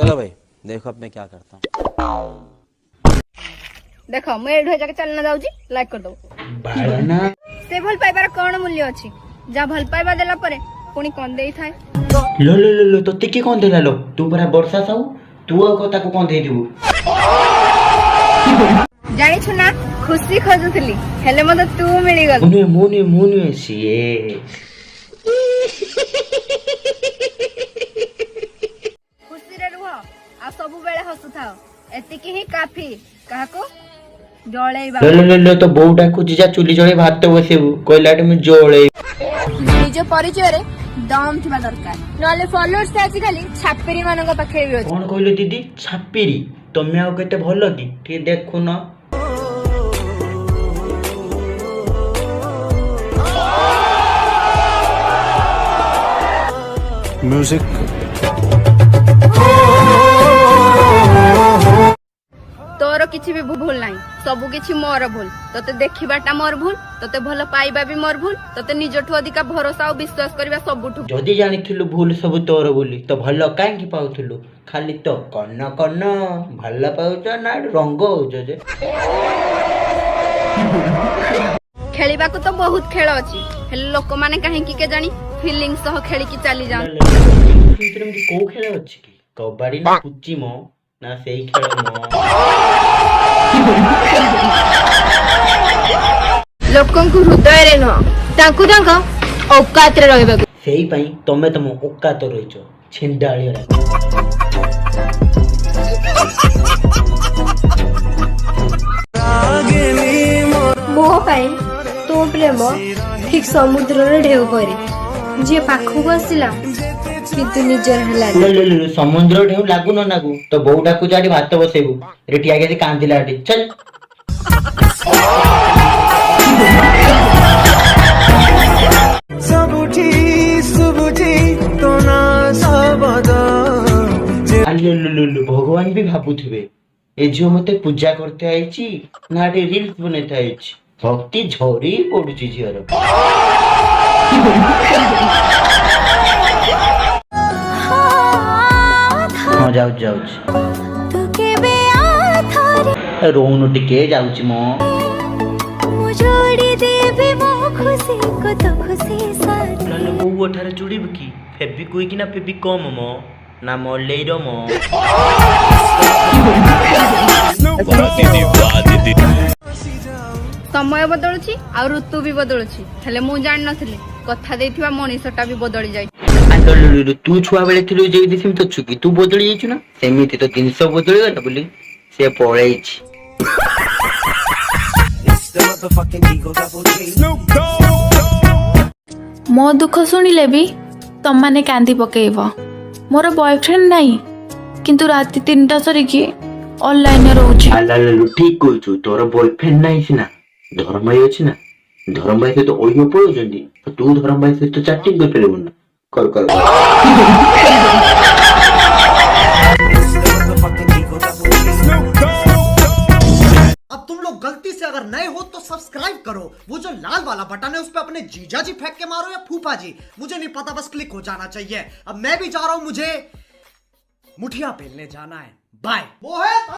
चलो भाई देखो अब मैं क्या करता हूँ। देखो मैं एठो जाके चलना जाउची लाइक कर दो बाळना से भल पाइबार कोन मूल्य अछि जा भल पाइबा देला परे पुनी कोन देई थाए लो लो लो लो तोते के कोन देला लो तू परा वर्षा साऊ तू आ को ताको कोन दे दिबू जानि छु ना खुशी खोजुतली हेले मते तू मिली गल मुने सिए खुशी रे रुह आ सब बेले हसुथाओ एतिकी ही काफी काको जळेइबा लो लो लो तो बोउटा को जिजा चुली जळे भात बसेबू कोइलाटे में जोळे निज परिचय रे दम थिबा दरकार नले फॉलोअर्स आजि खाली छापेरी मानक पाखे भी अछि कोन कहले दीदी छापेरी तमे आ केते भलो की ठी देखु न म्यूजिक तोर किछि भी भूल नाही सब किछि मोर भूल तते देखिबाटा मोर भूल तते भलो पाइबा भी मोर भूल तते निजठु अधिका भरोसा और विश्वास करबा सबुठु जदी जानिथिलु भूल सब तोर बोली तो भलो काहे की पाउथिलु खाली तो कन्न कन्न भल्ला पाउछ ना रंग होछ जे खेलिबाकू तो बहुत खेल अछि हेले लोक माने काहे की के जानी फीलिंग सह खेली की चली जान इतरे में को खेल अछि की कबड्डी ना पुच्ची मो ना सेही खेल मो लोकन को हृदय रे न ताकू तांका औकात रे रहबा सेही पई तमे तम औकात रहिचो छिंडाळिया मोह पाई तो प्रेम ठीक समुद्र रे ढेउ परे जे पाखु बसिला किंतु निजर हला ले समुद्र ढेउ लागु न लागु तो बोउटा को जाडी भात बसेबू रेटी आगे कांदिला आडी चल भगवान भी भाबुथिबे ए झियो मते पूजा करते आइची नाटे रील्स बनैते आइची भक्ति झोरी पडुची झियर हां जाउच तू केबे आथारे रोनु टिके जाउची मो जोड़ी देबे मो खुशी को तो खुशी साथ लालो बो ठारे जुड़िब की फेबी कोई कि ना फेबी कम मो ना मोलेई रो मो समय बदलुची आ ऋतु भी बदलुची हेले मु जान नथिले कथा देथिबा मनीषटा भी बदली जाय आंदोलु तू छुआ बेले थिलु जे दिसिम तो छुकी तू बदली जाइछु ना सेमिति तो 300 बदली गला बोली से पळेइछि मो दुख शुणिले भी तम माने कांदी पकेइब मोर बॉयफ्रेंड नहीं किंतु राति 3टा सरिकी ऑनलाइन रहउछि आलालु ठीक कहछु तोर बॉयफ्रेंड नाही सिना धर्म भाई अछि ना धर्म भाई से तो ओइयो पळोजंदी तू धर्म भाई से तो चैटिंग कर पेले ना कर अब तुम लोग गलती से अगर नए हो तो सब्सक्राइब करो वो जो लाल वाला बटन है उस पे अपने जीजा जी फेंक के मारो या फूफा जी मुझे नहीं पता बस क्लिक हो जाना चाहिए अब मैं भी जा रहा हूं मुझे मुठिया पेलने जाना है बाय।